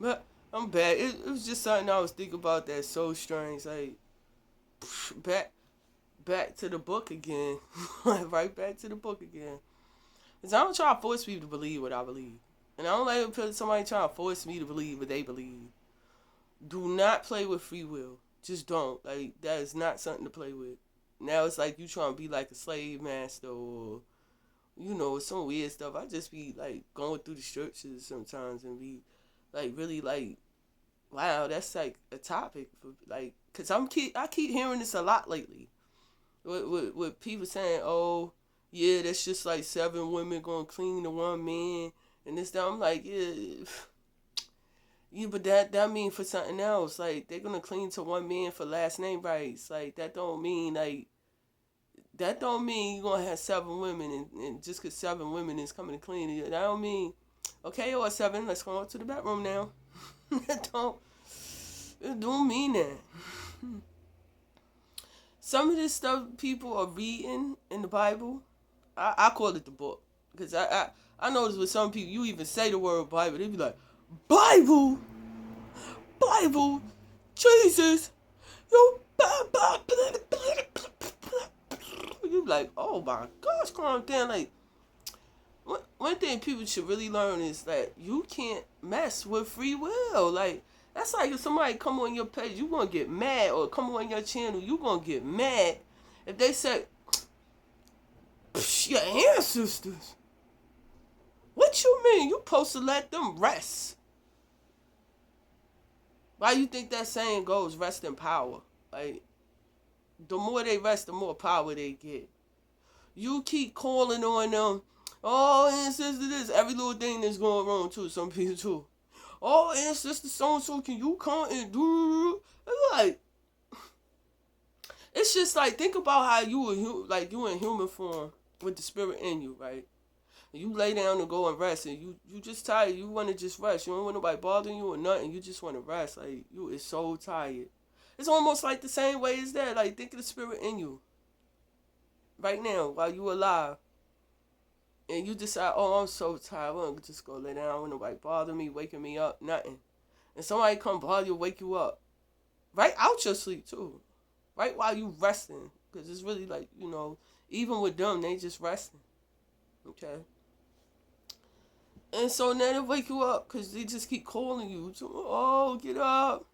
But I'm bad. It was just something I was thinking about that's so strange. Like back back to the book again. Right back to the book again. Cause I don't try to force people to believe what I believe. And I don't like when somebody trying to force me to believe what they believe. Do not play with free will. Just don't. Like that is not something to play with. Now it's like you trying to be like a slave master or some weird stuff. I just be like going through the scriptures sometimes and be like really like, wow, that's like a topic for like, cause I keep hearing this a lot lately. With people saying, oh, yeah, that's just like seven women gonna clean to one man and this that. I'm like, yeah, yeah, but that mean for something else. Like they're gonna clean to one man for last name rights. Like that don't mean you're gonna have seven women and just cause seven women is coming to clean it. That don't mean okay, or seven, let's go up to the bedroom now. that don't it don't mean that. Some of this stuff people are reading in the Bible, I call it the book. Because I notice with some people, you even say the word Bible, they be like, Bible? Bible? Jesus? Yo, you be like, oh my gosh, calm down. Like, one thing people should really learn is that you can't mess with free will. Like, that's like if somebody come on your page, you gonna get mad, or come on your channel, you gonna get mad if they say, your ancestors. What you mean? You supposed to let them rest. Why you think that saying goes? Rest in power. Like the more they rest, the more power they get. You keep calling on them. Oh, ancestor, this every little thing that's going wrong too. Some people too. Oh, ancestor, so and so, can you come and do? It's like it's just like think about how you were like you in human form with the spirit in you, right? You lay down and go and rest, and you just tired. You want to just rest. You don't want nobody bothering you or nothing. You just want to rest. Like you is so tired. It's almost like the same way as that. Like think of the spirit in you right now while you alive, and you decide, oh, I'm so tired. I want to just go lay down. I don't want nobody bother me, waking me up, nothing. And somebody come bother you, wake you up, right out your sleep too, right while you resting, because it's really like even with them, they just resting. Okay. And so now they wake you up because they just keep calling you. So, oh, get up.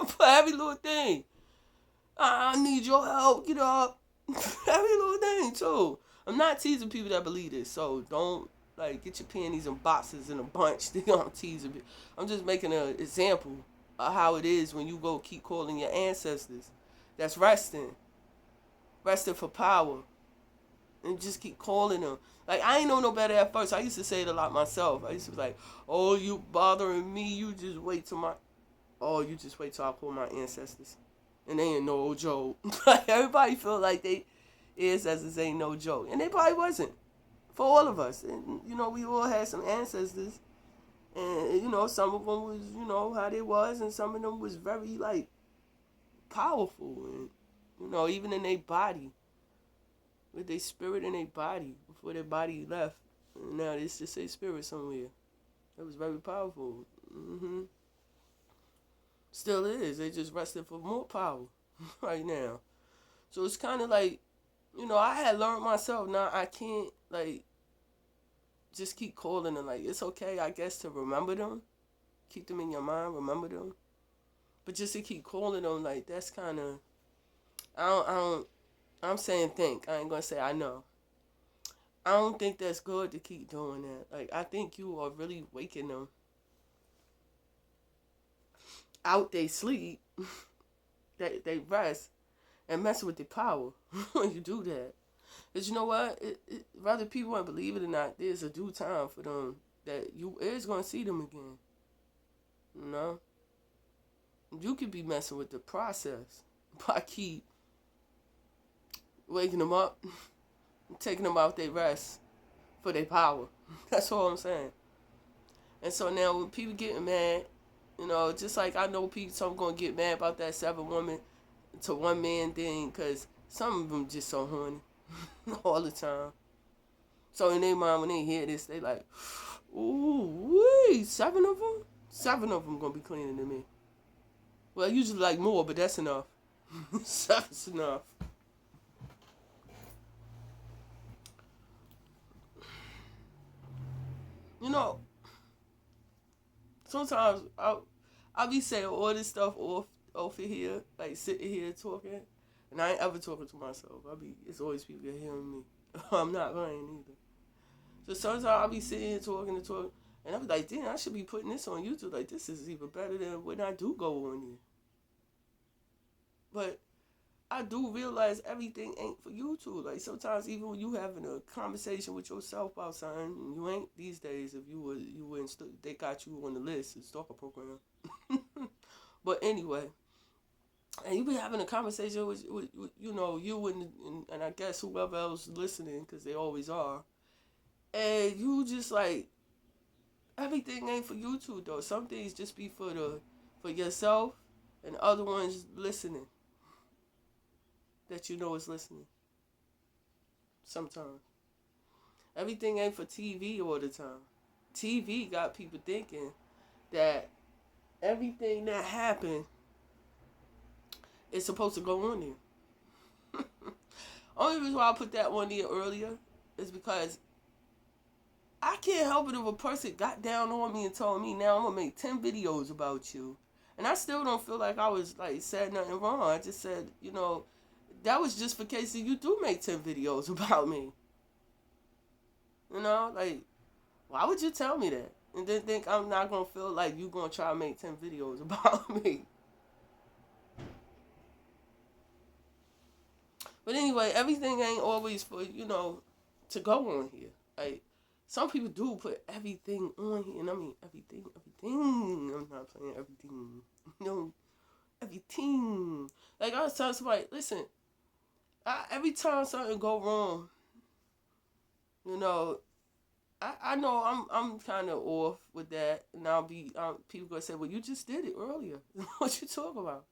For every little thing. I need your help. Get up. Every little thing too. I'm not teasing people that believe this, so don't like get your panties and boxes in a bunch. I'm teasing people. I'm just making an example of how it is when you go keep calling your ancestors. That's resting for power, and just keep calling them. Like I ain't know no better at first. I used to say it a lot myself. I used to be like, "Oh, you bothering me? You just wait till my, oh, you just wait till I call my ancestors." And they ain't no joke. Like everybody feel like they ancestors ain't no joke, and they probably wasn't for all of us. And we all had some ancestors, and some of them was how they was, and some of them was very like powerful, and even in their body with their spirit in their body before their body left. And now it's just a spirit somewhere. It was very powerful. Still is. They just rested for more power right now. So it's kind of like, I had learned myself. Now I can't like just keep calling them. Like it's okay, I guess, to remember them, keep them in your mind, remember them. But just to keep calling them, like that's kind of, I don't. I'm saying think. I ain't gonna say I know. I don't think that's good to keep doing that. Like I think you are really waking them out they sleep, that they rest, and messing with their power when you do that. Cause you know what? Whether people want to believe it or not, there's a due time for them that you is gonna see them again. You know, you could be messing with the process by keep waking them up, taking them out their rest for their power. That's all I'm saying. And so now when people getting mad, just like I know people, some gonna get mad about that seven woman to one man thing, cause some of them just so horny all the time. So in their mind, when they hear this, they like, Ooh, wee, 7 of them? 7 of them gonna be cleaner than me. Well, I usually like more, but that's enough. 7's enough. You know, sometimes I'll be saying all this stuff off of here, like sitting here talking, and I ain't ever talking to myself. It's always people hearing me. I'm not lying either. So sometimes I'll be sitting here talking and talking, and I'll be like, damn, I should be putting this on YouTube. Like, this is even better than when I do go on here. But I do realize everything ain't for YouTube. Like, sometimes even when you having a conversation with yourself about something, you ain't these days. If you wouldn't, they got you on the list, the stalker program. But anyway, and you be having a conversation with you know, you and I guess whoever else listening, because they always are. And you just like, everything ain't for YouTube though. Some things just be for yourself, and other ones listening. That you know is listening. Sometimes. Everything ain't for TV all the time. TV got people thinking that everything that happened is supposed to go on there. Only reason why I put that one there earlier is because I can't help it if a person got down on me and told me, now I'm going to make 10 videos about you. And I still don't feel like I was like said nothing wrong. I just said, you know, that was just for case you do make 10 videos about me. You know, like, why would you tell me that? And then think I'm not going to feel like you going to try to make 10 videos about me. But anyway, everything ain't always for, you know, to go on here. Like, some people do put everything on here. And I mean, everything. I'm not playing everything. No, everything. Like, I was telling somebody, listen, every time something go wrong, you know, I know I'm kind of off with that, and people gonna say, well, you just did it earlier. What you talking about?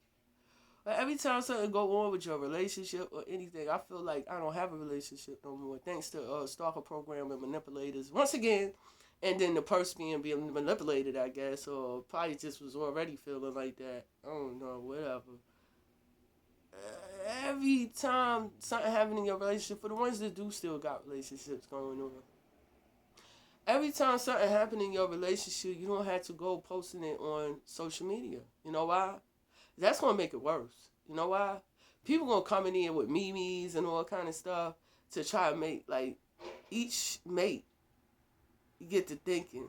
But every time something go on with your relationship or anything, I feel like I don't have a relationship no more, thanks to stalker program and manipulators once again, and then the person being manipulated, I guess, or probably just was already feeling like that. I don't know, whatever. Every time something happened in your relationship, for the ones that do still got relationships going on, every time something happened in your relationship, you don't have to go posting it on social media. You know why? That's going to make it worse. You know why? People going to come in here with memes and all kind of stuff to try to make, like, each mate get to thinking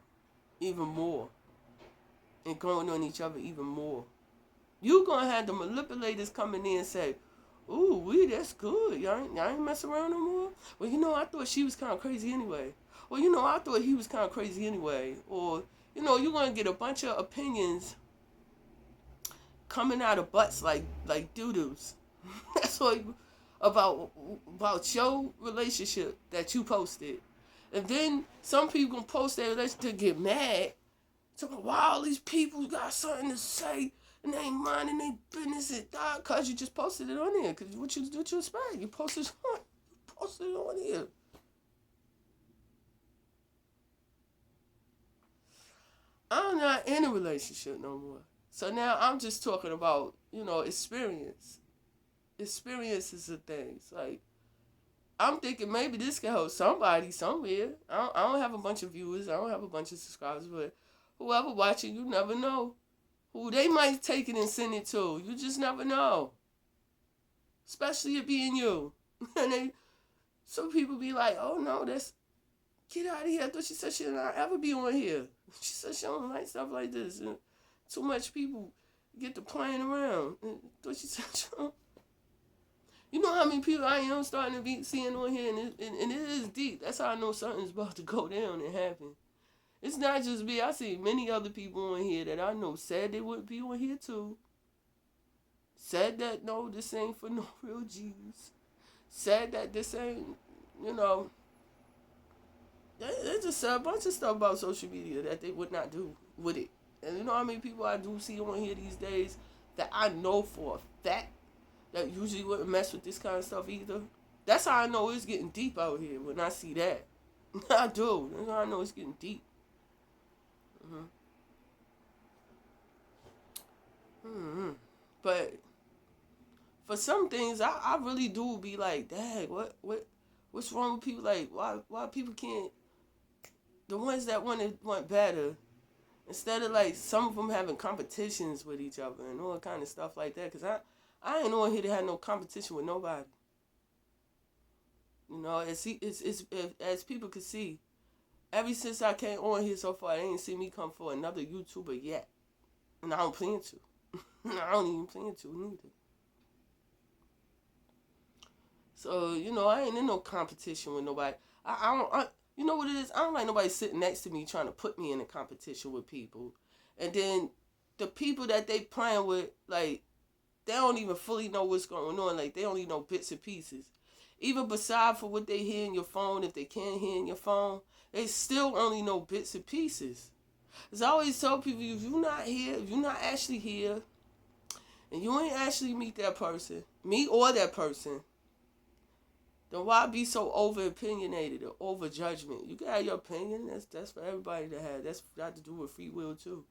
even more and going on each other even more. You going to have the manipulators coming in and say, ooh, that's good. Y'all ain't messing around no more? Well, you know, I thought she was kind of crazy anyway. Well, you know, I thought he was kind of crazy anyway. Or, you know, you're going to get a bunch of opinions coming out of butts like doo-doos. That's what about your relationship that you posted. And then some people gonna post their relationship to get mad. So, wow, all these people got something to say and they ain't minding their business and that because you just posted it on there. Because what you expect? You posted it on here. I'm not in a relationship no more. So now I'm just talking about, you know, experience. Experience is a thing. It's like, I'm thinking maybe this can help somebody somewhere. I don't have a bunch of viewers. I don't have a bunch of subscribers. But whoever watching, you never know who they might take it and send it to. You just never know. Especially it being you. And some people be like, oh no, get out of here. I thought she said she'll not ever be on here. She said she don't like stuff like this. And too much people get to playing around. And I thought she said she don't. You know how many people I am starting to be seeing on here, and it is deep. That's how I know something's about to go down and happen. It's not just me. I see many other people on here that I know said they wouldn't be on here too. Said that, no, this ain't for no real G's. Said that this ain't, you know, they just said a bunch of stuff about social media that they would not do with it. And you know how many people I do see on here these days that I know for a fact that usually wouldn't mess with this kind of stuff either. That's how I know it's getting deep out here when I see that. I do. That's how I know it's getting deep. Mm-hmm. Mm-hmm. But for some things, I really do be like, dang, what's wrong with people? Like, why people can't, the ones that want better, instead of like some of them having competitions with each other and all kind of stuff like that. Cause I ain't on here to have no competition with nobody. You know, as people can see, ever since I came on here so far, they ain't seen me come for another YouTuber yet, and I don't plan to. I don't even plan to neither. So I ain't in no competition with nobody. I don't. You know what it is? I don't like nobody sitting next to me trying to put me in a competition with people, and then the people that they playing with, like, they don't even fully know what's going on. Like, they only know bits and pieces. Even beside for what they hear in your phone, if they can't hear in your phone, they still only know bits and pieces. As I always tell people, if you're not here, if you're not actually here, and you ain't actually meet or that person, then why be so over opinionated or over judgment? You can have your opinion. That's for everybody to have. That's got to do with free will too,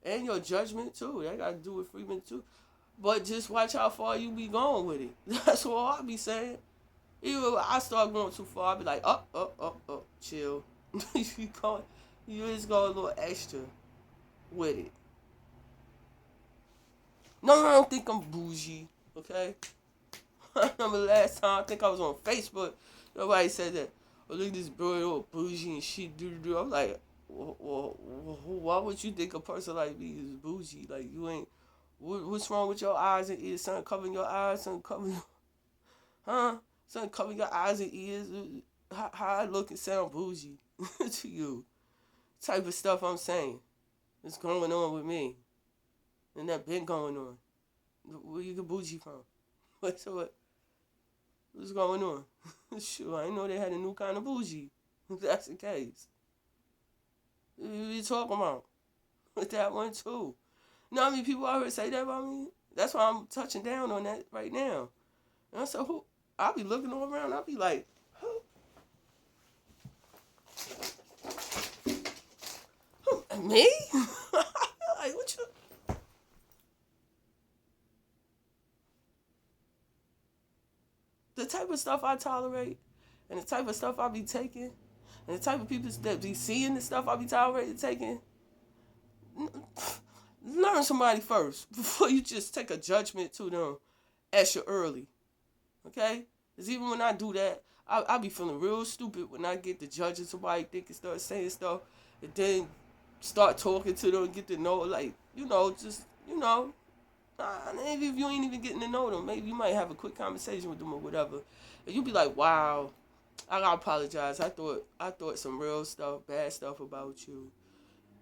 and your judgment too. That got to do with free will too. But just watch how far you be going with it. That's all I be saying. Even if I start going too far, I be like, up, chill. You just go a little extra with it. No, I don't think I'm bougie. Okay. I remember last time I think I was on Facebook. Nobody said that. Oh, look at this bird, all bougie and shit. I'm like, why would you think a person like me is bougie? Like, you ain't. What's wrong with your eyes and ears? Something covering your eyes, something covering your, huh? Something covering your eyes and ears. How I look and sound bougie to you? Type of stuff I'm saying. What's going on with me? And that been going on. Where you get bougie from? What's going on? Sure, I didn't know they had a new kind of bougie. If that's the case. What are you talking about? With that one too. You know how many people out here say that about me? That's why I'm touching down on that right now. And so I'll be looking all around. I'll be like, me? Like, what you? The type of stuff I tolerate, and the type of stuff I be taking, and the type of people that be seeing the stuff I be tolerating taking, learn somebody first before you just take a judgment to them extra early. Okay? Because even when I do that, I be feeling real stupid when I get to judging somebody, thinking, start saying stuff, and then start talking to them and get to know, like, maybe if you ain't even getting to know them, maybe you might have a quick conversation with them or whatever, and you be like, wow, I gotta apologize. I thought some real stuff, bad stuff about you,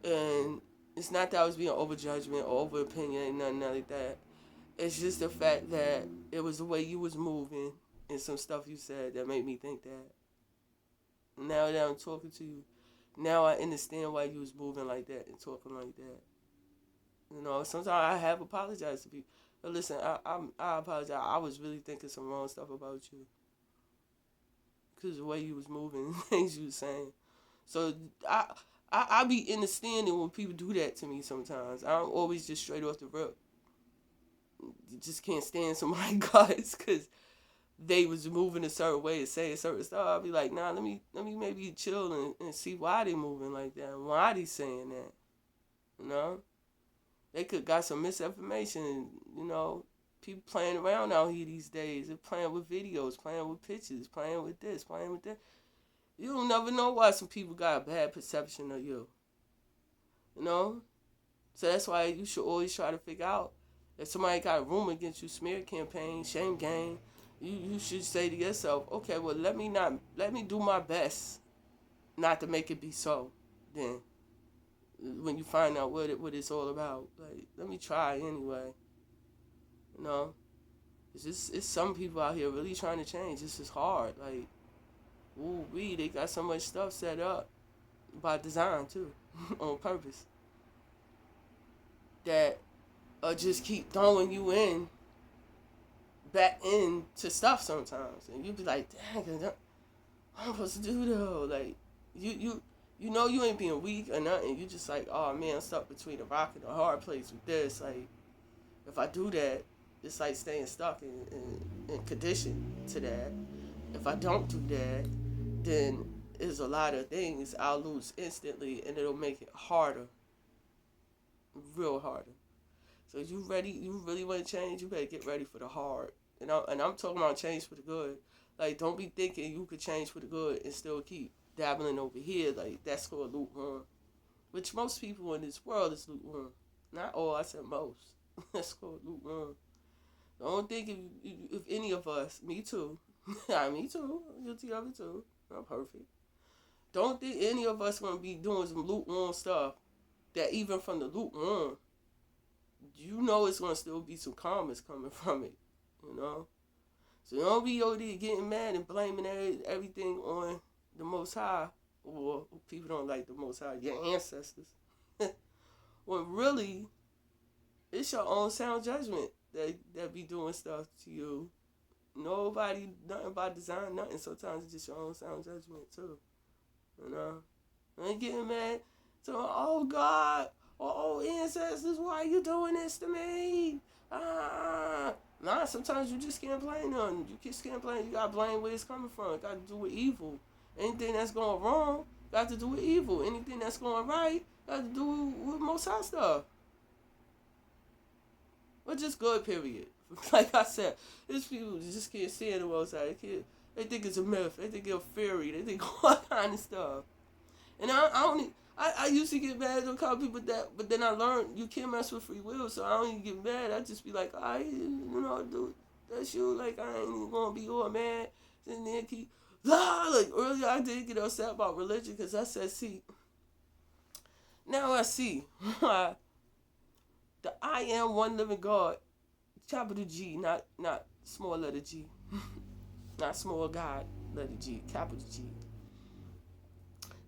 and it's not that I was being over judgment or over opinion, nothing like that. It's just the fact that it was the way you was moving and some stuff you said that made me think that. Now that I'm talking to you, now I understand why you was moving like that and talking like that. Sometimes I have apologized to people. But listen, I apologize. I was really thinking some wrong stuff about you because the way you was moving, things you was saying. So I, I be understanding when people do that to me sometimes. I don't always just straight off the rip. Just can't stand somebody guys because they was moving a certain way and saying certain stuff. I'll be like, nah, let me maybe chill and see why they moving like that and why they saying that. You know? They could got some misinformation, people playing around out here these days. They're playing with videos, playing with pictures, playing with this, playing with that. You don't never know why some people got a bad perception of you. You know? So that's why you should always try to figure out if somebody got a rumor against you, smear campaign, shame game, you should say to yourself, okay, well let me do my best not to make it be so. Then when you find out what it's all about, like, let me try anyway. You know? It's some people out here really trying to change. This is hard. Like, they got so much stuff set up by design too, on purpose. That just keep throwing you back into stuff sometimes, and you be like, dang, what am I supposed to do though? Like, You know you ain't being weak or nothing. You just like, oh man, I'm stuck between a rock and a hard place with this. Like, if I do that, it's like staying stuck in condition to that. If I don't do that, then there's a lot of things I'll lose instantly, and it'll make it harder, real harder. So you ready? You really want to change? You better get ready for the hard. And I'm talking about change for the good. Like, don't be thinking you could change for the good and still keep dabbling over here. Like, that's called lukewarm. Which most people in this world is lukewarm. Not all, I said most. That's called lukewarm. Don't think if any of us, me too, me too, I'm guilty of it too, I'm perfect. Don't think any of us going to be doing some lukewarm stuff that even from the lukewarm, you know it's going to still be some calmness coming from it, you know? So don't be over there getting mad and blaming everything on the Most High, or people don't like the Most High, your ancestors. When really, it's your own sound judgment that be doing stuff to you. Nobody, nothing by design, nothing. Sometimes it's just your own sound judgment too. You know? I ain't getting mad. So, oh God, oh ancestors, why are you doing this to me? Nah, sometimes you just can't blame them. You just can't blame. You gotta blame where it's coming from. It got to do with evil. Anything that's going wrong, got to do with evil. Anything that's going right, got to do with Most High stuff. But just good, period. Like I said, these people just can't see it the Most High. They think it's a myth. They think it's a fairy. They think all kind of stuff. And I used to get mad at a couple people but then I learned you can't mess with free will, so I don't even get mad. I just be like, dude, that's you. Like, I ain't even gonna be all mad. And then keep, like, earlier I did get upset about religion because I said, see, now I see why the I am one living God, capital G, not small letter G, not small God, letter G, capital G.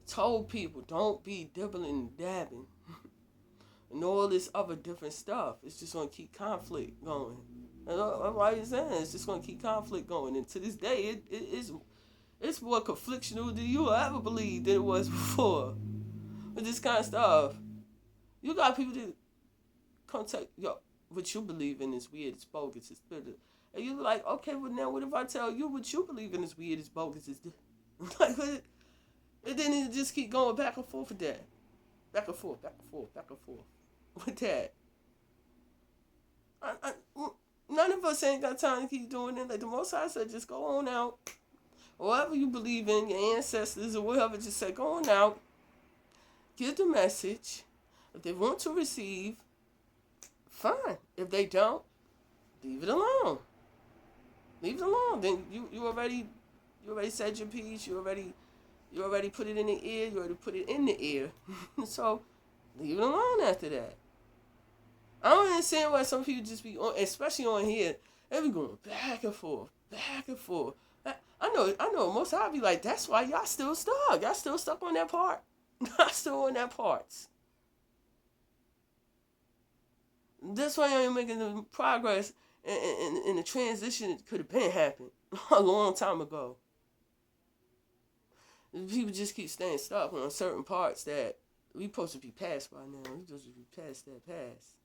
Told people don't be dibbling and dabbing and all this other different stuff. It's just gonna keep conflict going. And why you saying it's just gonna keep conflict going. And to this day, it's more conflictional than you ever believed than it was before. With this kind of stuff, you got people that contact what you believe in is weird, it's bogus, it's bitter. And you're like, okay, well now what if I tell you what you believe in is weird, it's bogus, it's like, and then it just keep going back and forth with that. Back and forth, back and forth, back and forth with that. None of us ain't got time to keep doing it. Like the Most High said, just go on out. Whatever you believe in, your ancestors or whatever, just say, go on out. Give the message. If they want to receive, fine. If they don't, leave it alone. Leave it alone. Then you already said your piece. You already put it in the ear. You already put it in the ear. So leave it alone after that. I don't understand why some people just be on, especially on here, they be going back and forth, back and forth. I know. Most I'll be like, that's why y'all still stuck. Y'all still stuck on that part. Y'all still on that parts. That's why y'all ain't making the progress, and the transition could have been happened a long time ago. People just keep staying stuck on certain parts that we supposed to be past by now. We supposed to be past that past.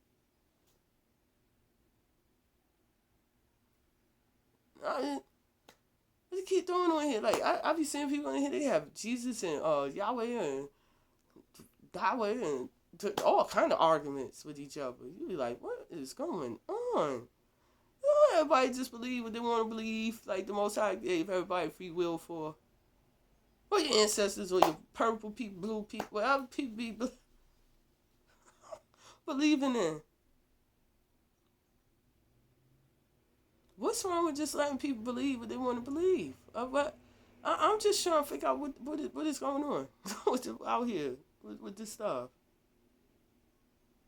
I just keep throwing on here. Like, I be seeing people in here, they have Jesus and Yahweh and Yahweh and all kind of arguments with each other. You be like, what is going on? Everybody just believe what they want to believe. Like the Most High gave everybody free will for. Or your ancestors, or your purple people, blue people, whatever people be believing in. What's wrong with just letting people believe what they want to believe? I'm just trying to figure out what is going on out here with this stuff.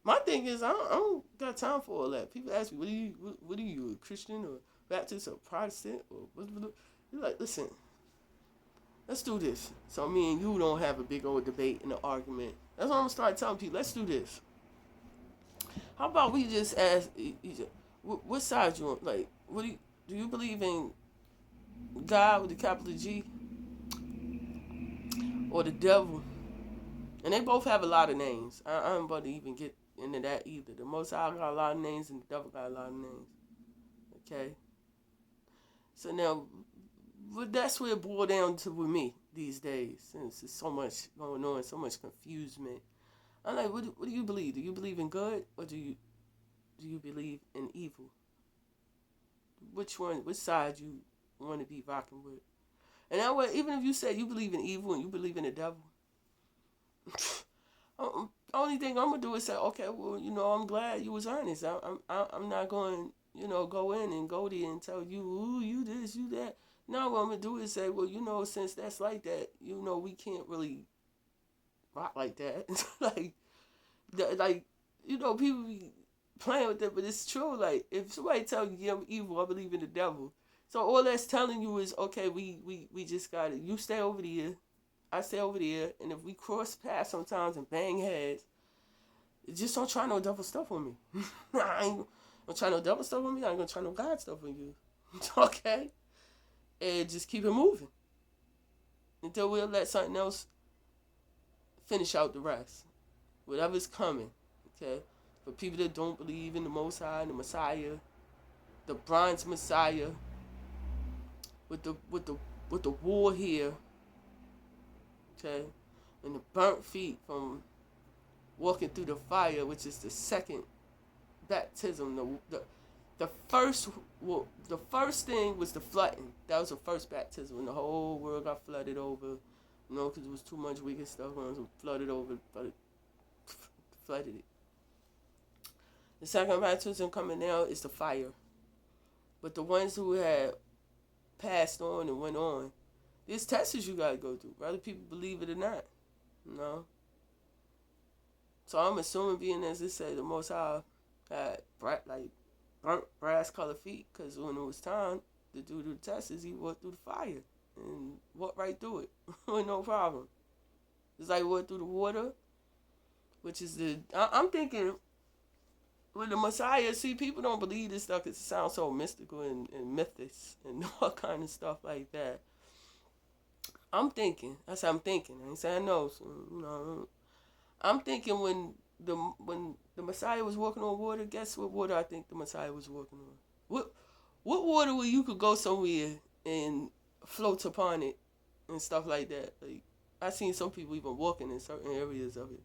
My thing is, I don't got time for all that. People ask me, what are you, a Christian or Baptist or Protestant? Or you're like, listen, let's do this. So me and you don't have a big old debate and an argument. That's what I'm going to start telling people. Let's do this. How about we just ask, what side you want? Like, do you believe in God with the capital G? Or the devil And they both have a lot of names. I don't about to even get into that either. The Most High got a lot of names and the devil got a lot of names. Okay? So now, but that's where it boiled down to with me these days. Since there's so much going on, so much confusion. I'm like, what do you believe? Do you believe in good or do you believe in evil? Which one, which side you want to be rocking with? And that way, even if you say you believe in evil and you believe in the devil, only thing I'm gonna do is say, okay, well, I'm glad you was honest. I'm not going, go in and go there and tell you, ooh, you this, you that. No, what I'm gonna do is say, well, since that's like that, we can't really rock like that. like, people be playing with that, but it's true. Like, if somebody tell you, yeah, I'm evil, I believe in the devil. So all that's telling you is, okay, we just got it. You stay over there, I stay over there, and if we cross paths sometimes and bang heads, just don't try no devil stuff on me. I ain't gonna try no devil stuff on me. I ain't gonna try no God stuff on you. Okay? And just keep it moving until we'll let something else finish out the rest. Whatever's coming. Okay? For people that don't believe in the Most High and the Messiah, the bronze Messiah, with the war here, okay, and the burnt feet from walking through the fire, which is the second baptism. The first thing was the flooding. That was the first baptism, and the whole world got flooded over. Because there was too much wicked stuff going on, so flooded over, flooded it. The second baptism coming now is the fire. But the ones who had passed on and went on, there's tests you gotta go through, whether people believe it or not. So I'm assuming, being as it said, the Most High had burnt brass colored feet, because when it was time to do the tests, he walked through the fire and walked right through it with no problem. It's like walked through the water, which is I'm thinking, with the Messiah, see, people don't believe this stuff because it sounds so mystical and mythic and all kind of stuff like that. I'm thinking, that's how I'm thinking. I ain't saying no, so, I'm thinking when the Messiah was walking on water, guess what water I think the Messiah was walking on? What water where you could go somewhere and float upon it and stuff like that? Like, I seen some people even walking in certain areas of it.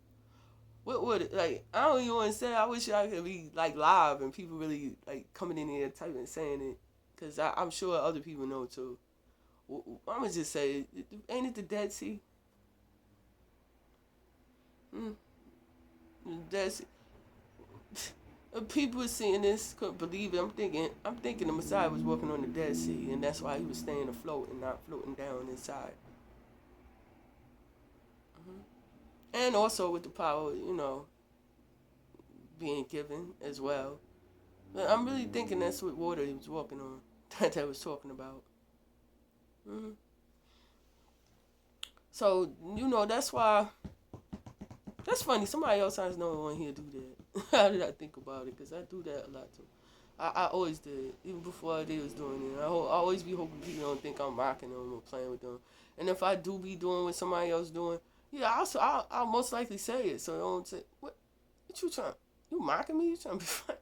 What would it, like, I don't even want to say, I wish I could be like live and people really like coming in here typing and saying it, because I'm sure other people know too. I'm gonna just say, ain't it the Dead Sea? The Dead Sea. People seeing this couldn't believe it. I'm thinking the Messiah was walking on the Dead Sea, and that's why he was staying afloat and not floating down inside. And also with the power, being given as well. But I'm really thinking that's what water he was walking on, that I was talking about. So, that's why, that's funny, somebody else I know on here do that. How did I think about it? Because I do that a lot too. I always did, even before they was doing it. I always be hoping people don't think I'm mocking them or playing with them. And if I do be doing what somebody else doing, yeah, I'll most likely say it. So don't say, what you trying, you mocking me? You trying to be funny?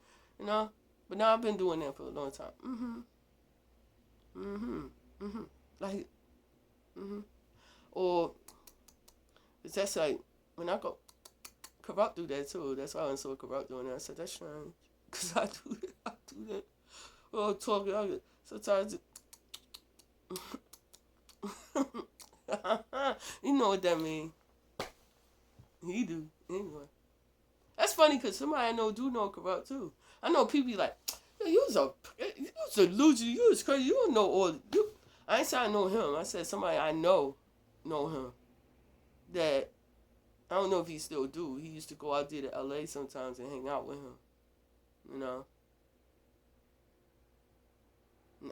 But now I've been doing that for a long time. Like, or, it's just like, when I go, Corrupt do that too. That's why I saw Corrupt doing that. I said, that's strange. Because I do that. Well, talking, sometimes, you know what that mean. He do. Anyway. That's funny because somebody I know do know Corrupt too. I know people be like, you was a loser, you was crazy, you don't know all, I ain't say I know him, I said somebody I know him, that, I don't know if he still do, he used to go out there to LA sometimes and hang out with him, and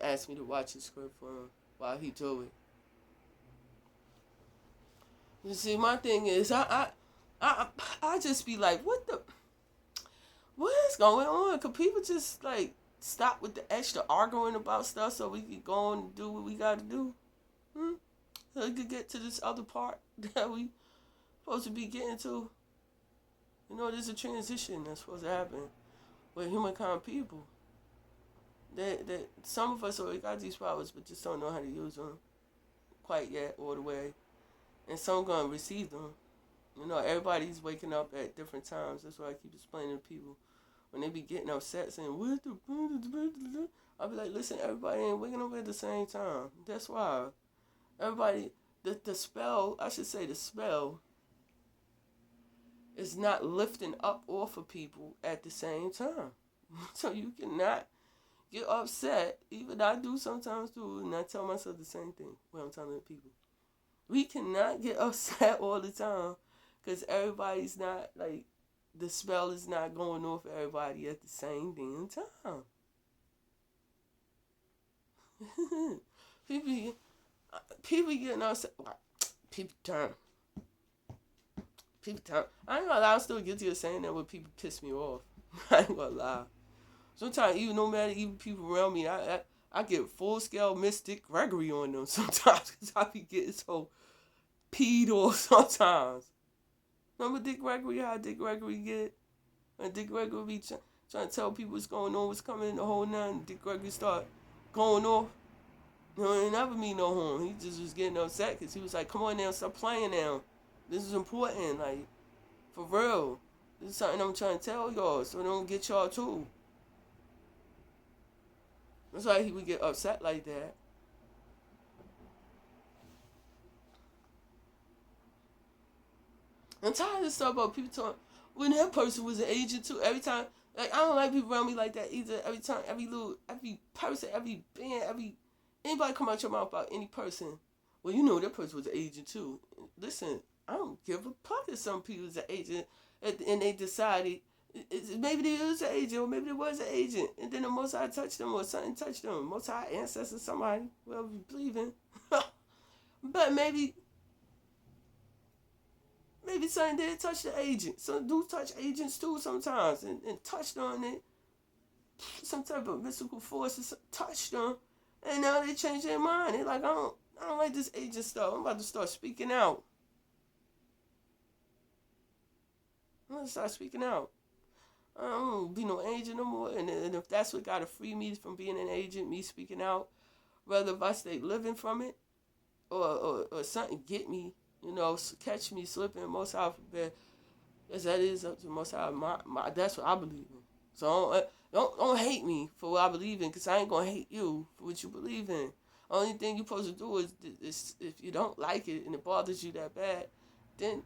ask me to watch his script for him while he do it. You see, my thing is, I just be like, what is going on? Could people just, like, stop with the extra arguing about stuff so we can go and do what we got to do? So we could get to this other part that we supposed to be getting to. You know, there's a transition that's supposed to happen with humankind people. That some of us already got these powers, but just don't know how to use them quite yet all the way. And some gonna receive them. You know, everybody's waking up at different times. That's why I keep explaining to people when they be getting upset saying, "What the?" I'll be like, listen, everybody ain't waking up at the same time. That's why everybody, the spell, I should say, the spell is not lifting up off of people at the same time. So you cannot get upset. Even I do sometimes too, and I tell myself the same thing when I'm telling people. We cannot get upset all the time because everybody's not, like, the spell is not going off everybody at the same damn time. people getting upset. People turn. I ain't gonna lie, I'm still guilty of saying that when people piss me off. I ain't gonna lie. Sometimes, even no matter, even people around me, I get full scale Mystic Gregory on them sometimes because I be getting so peed off sometimes. Remember Dick Gregory, how Dick Gregory get? And Dick Gregory be trying to tell people what's going on, what's coming, the whole nine. Dick Gregory start going off. You know, it never mean no harm. He just was getting upset because he was like, come on now, stop playing now. This is important, like, for real. This is something I'm trying to tell y'all, so don't get y'all too. That's why he would get upset like that. I'm tired of this stuff about people talking, when that person was an agent too. Every time, like, I don't like people around me like that either. Every time, every person, every band, anybody come out your mouth about any person, well, you know that person was an agent too. Listen, I don't give a fuck if some people was an agent and they decided maybe they was an agent or maybe they was an agent, and then the Most High touched them or something touched them. Most High ancestor, somebody, whoever you believe in. But maybe something did touch the agent. Some do touch agents too sometimes and touched on it. Some type of mystical forces touched them, and now they change their mind. They're like, I don't like this agent stuff. I'm about to start speaking out. I'm going to start speaking out. I don't want to be no agent no more. And if that's what got to free me from being an agent, me speaking out, whether if I stay living from it or something get me, you know, catch me slipping, Most High forbid, as that is up to Most High. That's what I believe in. So don't hate me for what I believe in, because I ain't going to hate you for what you believe in. Only thing you're supposed to do is if you don't like it and it bothers you that bad, then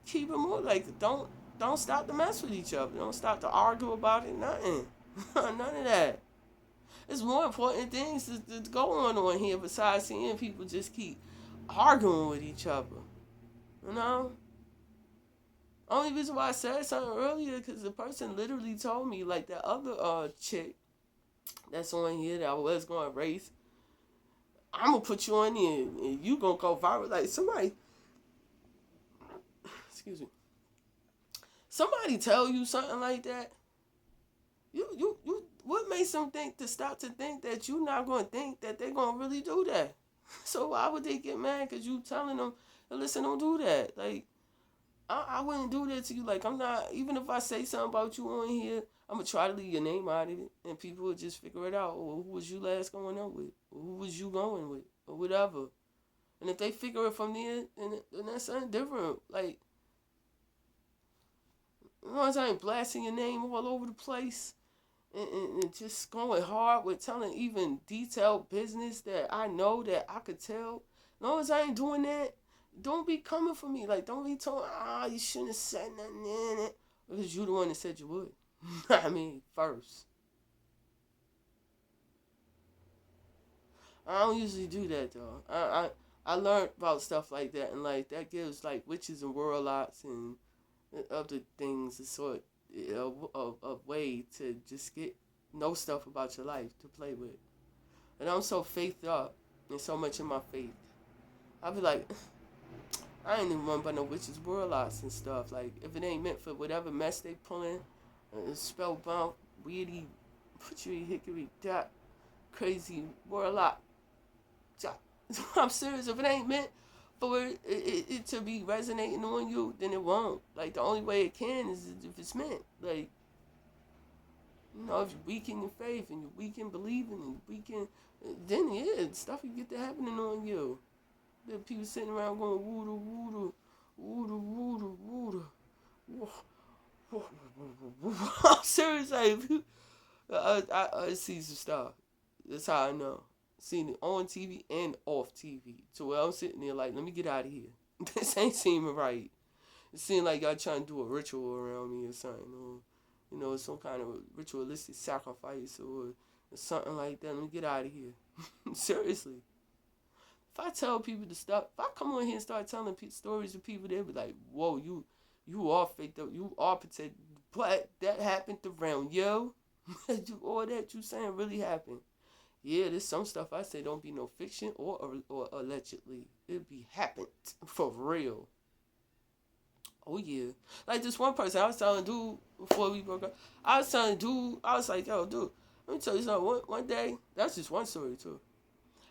keep it more like, don't stop to mess with each other. Don't stop to argue about it. Nothing. None of that. There's more important things that's going on here besides seeing people just keep arguing with each other. You know? Only reason why I said something earlier, because the person literally told me, like, that other chick that's on here that I was going to race, I'm going to put you on there and you going to go viral. Like, somebody, excuse me, somebody tell you something like that, you what makes them stop to think that you're not going to think that they're going to really do that? So why would they get mad because you telling them, listen, don't do that? Like, I wouldn't do that to you. Like, I'm not, even if I say something about you on here, I'm going to try to leave your name out of it, and people will just figure it out. Or who was you last going up with? Or who was you going with? Or whatever. And if they figure it from there, then that's something different. Like, as long as I ain't blasting your name all over the place and just going hard with telling even detailed business that I know that I could tell, as long as I ain't doing that, don't be coming for me. Like, don't be telling, you shouldn't have said nothing in it. Because you the one that said you would. I mean, first. I don't usually do that, though. I learned about stuff like that, and, like, that gives, like, witches and warlocks and other things a sort of way to just know stuff about your life to play with. And I'm so faithed up and so much in my faith. I'll be like, I ain't even run by no witches, warlocks and stuff. Like, if it ain't meant for whatever mess they pulling, spellbound, weirdy, butchery, hickory, dot, crazy warlock. I'm serious. If it ain't meant for it to be resonating on you, then it won't. Like, the only way it can is if it's meant. Like, you know, if you weaken your faith and you weaken believing and you weaken, then yeah, stuff will get to happening on you. The people sitting around going woo woo woo woo. I'm serious. Like, I see some stuff. That's how I know. Seen it on TV and off TV. So where I'm sitting there like, let me get out of here. This ain't seeming right. It seems like y'all trying to do a ritual around me or something. Or, you know, some kind of ritualistic sacrifice or something like that. Let me get out of here. Seriously. If I tell people to stop, if I come on here and start telling stories to people, they'll be like, whoa, you are faked up. You are protected. But that happened around you. All that you saying really happened. Yeah, there's some stuff I say don't be no fiction or allegedly. It be happened for real. Oh yeah. Like this one person I was telling dude before we broke up. I was telling dude, I was like, yo, dude, let me tell you something. One day, that's just one story too.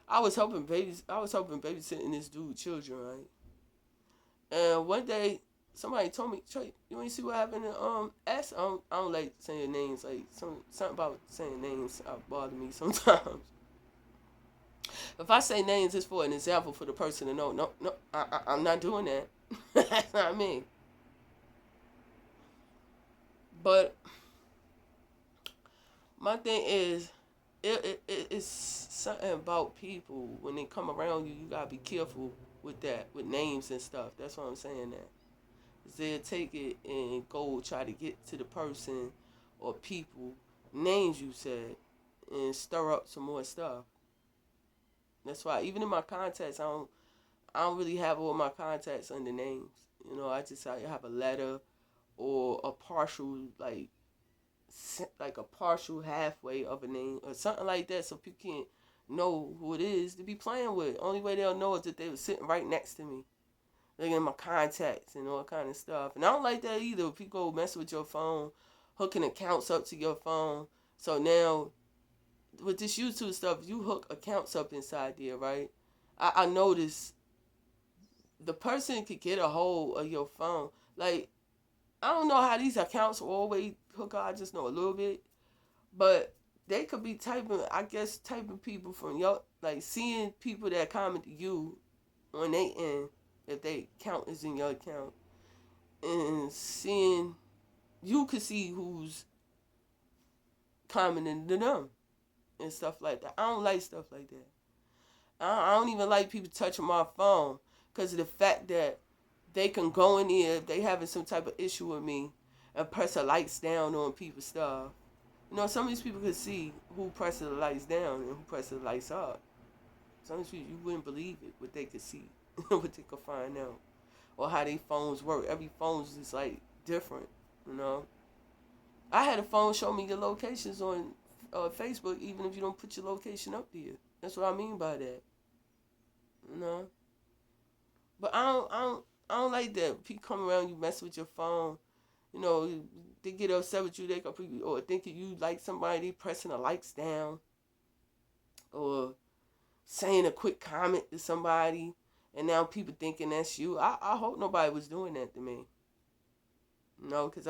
I was helping babysitting this dude children, right? And one day somebody told me, Trey, you want to see what happened in S? I don't like saying names. Like something about saying names bother me sometimes. If I say names, it's for an example for the person to know. No, I'm not doing that. That's not me. But my thing is, it's something about people when they come around you. You gotta be careful with that, with names and stuff. That's what I'm saying. That they'll take it and go try to get to the person or people names you said and stir up some more stuff. That's why even in my contacts, I don't really have all my contacts under names. You know, I just have a letter or a partial like a partial halfway of a name or something like that, so people can't know who it is to be playing with. Only way they'll know is that they were sitting right next to me, looking at my contacts and all kind of stuff. And I don't like that either. People mess with your phone, hooking accounts up to your phone. So now with this YouTube stuff, you hook accounts up inside there, right? I noticed the person could get a hold of your phone. Like, I don't know how these accounts always hook up. I just know a little bit. But they could be typing people from your, like, seeing people that comment to you on their end, if they account is in your account. And seeing, you could see who's commenting to them and stuff like that. I don't like stuff like that. I don't even like people touching my phone because of the fact that they can go in there if they having some type of issue with me and press the lights down on people's stuff. You know, some of these people could see who presses the lights down and who presses the lights up. Some of these people, you wouldn't believe it, what they could see, what they could find out, or how their phones work. Every phone is just like different, you know. I had a phone show me your locations on Facebook, even if you don't put your location up there. That's what I mean by that. You know. But I don't like that. People come around you, mess with your phone. You know, they get upset with you. They could, or thinking you like somebody, pressing the likes down, or saying a quick comment to somebody, and now people thinking that's you. I hope nobody was doing that to me. You know, because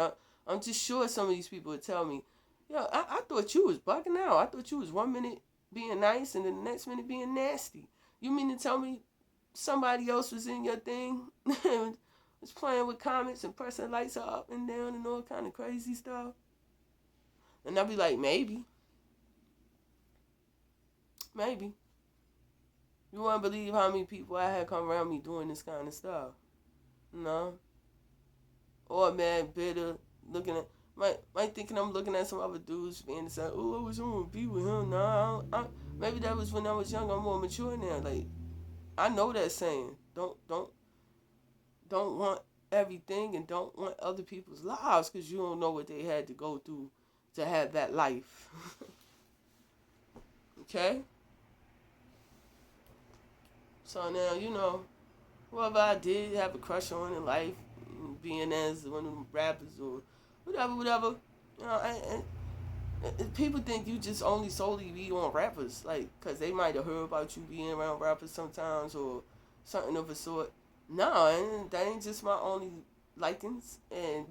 I'm just sure some of these people would tell me, yo, I thought you was bugging out. I thought you was 1 minute being nice and then the next minute being nasty. You mean to tell me somebody else was in your thing and was playing with comments and pressing lights up and down and all kind of crazy stuff? And I'll be like, maybe. You won't believe how many people I had come around me doing this kind of stuff. You know? Or mad, bitter, looking at, might thinking I'm looking at some other dudes and say, oh, I was going to be with him. Nah, maybe that was when I was young. I'm more mature now. Like, I know that saying. Don't want everything and don't want other people's lives because you don't know what they had to go through to have that life. Okay? So now, you know, whoever I did have a crush on in life, being as one of them rappers or whatever, you know, and people think you just only solely be on rappers, like, because they might have heard about you being around rappers sometimes or something of a sort. No, and that ain't just my only likings. And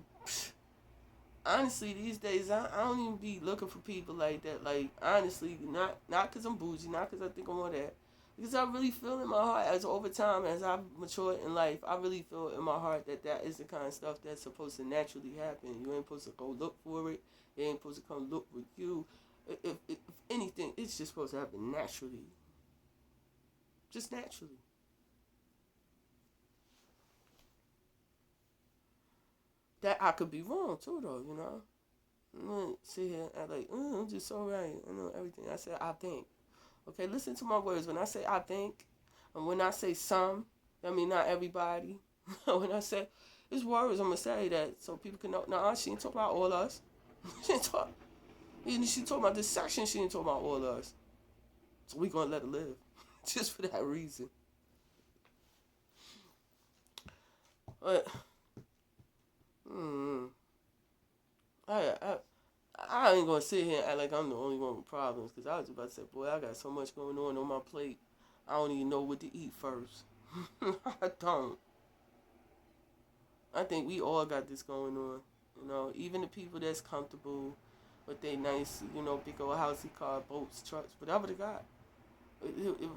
honestly, these days I don't even be looking for people like that. Like honestly, not because I'm bougie, not because I think I'm all that. Because I really feel in my heart as over time, as I've matured in life, I really feel in my heart that that is the kind of stuff that's supposed to naturally happen. You ain't supposed to go look for it. It ain't supposed to come look with you. If anything, it's just supposed to happen naturally. Just naturally. That I could be wrong too, though. I'm gonna sit here and like, I'm just so right. I know everything. I said I think. Okay, listen to my words. When I say I think, and when I say some, I mean not everybody. When I say it's words, I'm gonna say that so people can know. Nah, she ain't talking about all us. she ain't talk. She talking about this section. She ain't talking about all us. So we gonna let her live, just for that reason. But, hmm, I I ain't gonna sit here and act like I'm the only one with problems, because I was about to say, boy, I got so much going on my plate. I don't even know what to eat first. I don't. I think we all got this going on. Even the people that's comfortable with their nice, big old housey car, boats, trucks, whatever they got.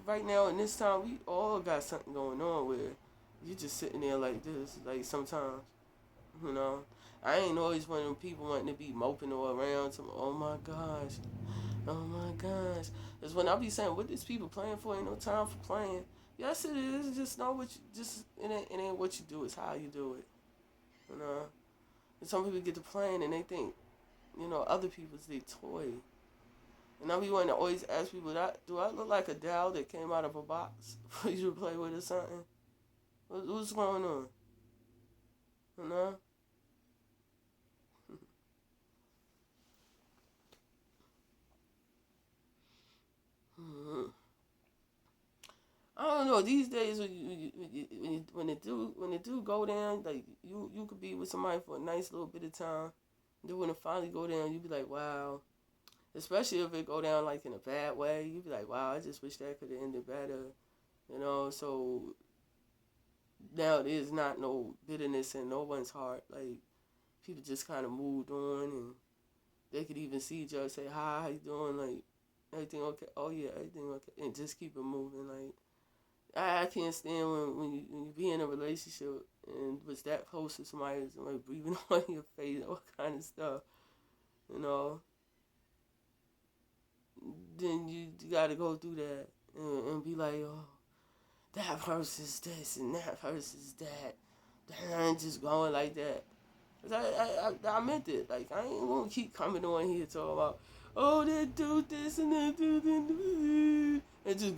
Right now in this time, we all got something going on where you just sitting there like this, like sometimes, you know. I ain't always one of them people wanting to be moping all around. Oh my gosh, oh my gosh. It's when I be saying, what these people playing for? Ain't no time for playing. Yes, it is. Just know what you just it ain't what you do. It's how you do it. You know. And some people get to playing and they think, other people's their toy. And I be wanting to always ask people, do I look like a doll that came out of a box for you to play with or something? What's going on? You know? I don't know. These days, when it do go down, like you could be with somebody for a nice little bit of time. Then when it finally go down, you be like, wow. Especially if it go down like in a bad way, you be like, wow. I just wish that could have ended better. So now there's not no bitterness in no one's heart. Like people just kind of moved on, and they could even see each other, say, hi, how you doing? Like everything okay? Oh yeah, everything okay, and just keep it moving. Like I can't stand when you be in a relationship and was that close to somebody breathing on your face, all kind of stuff, you know. Then you got to go through that and be like, oh, that person's this and that person's that. And just going like that. Cause I meant it. Like I ain't gonna keep coming on here talking about, oh, that dude this and that dude and just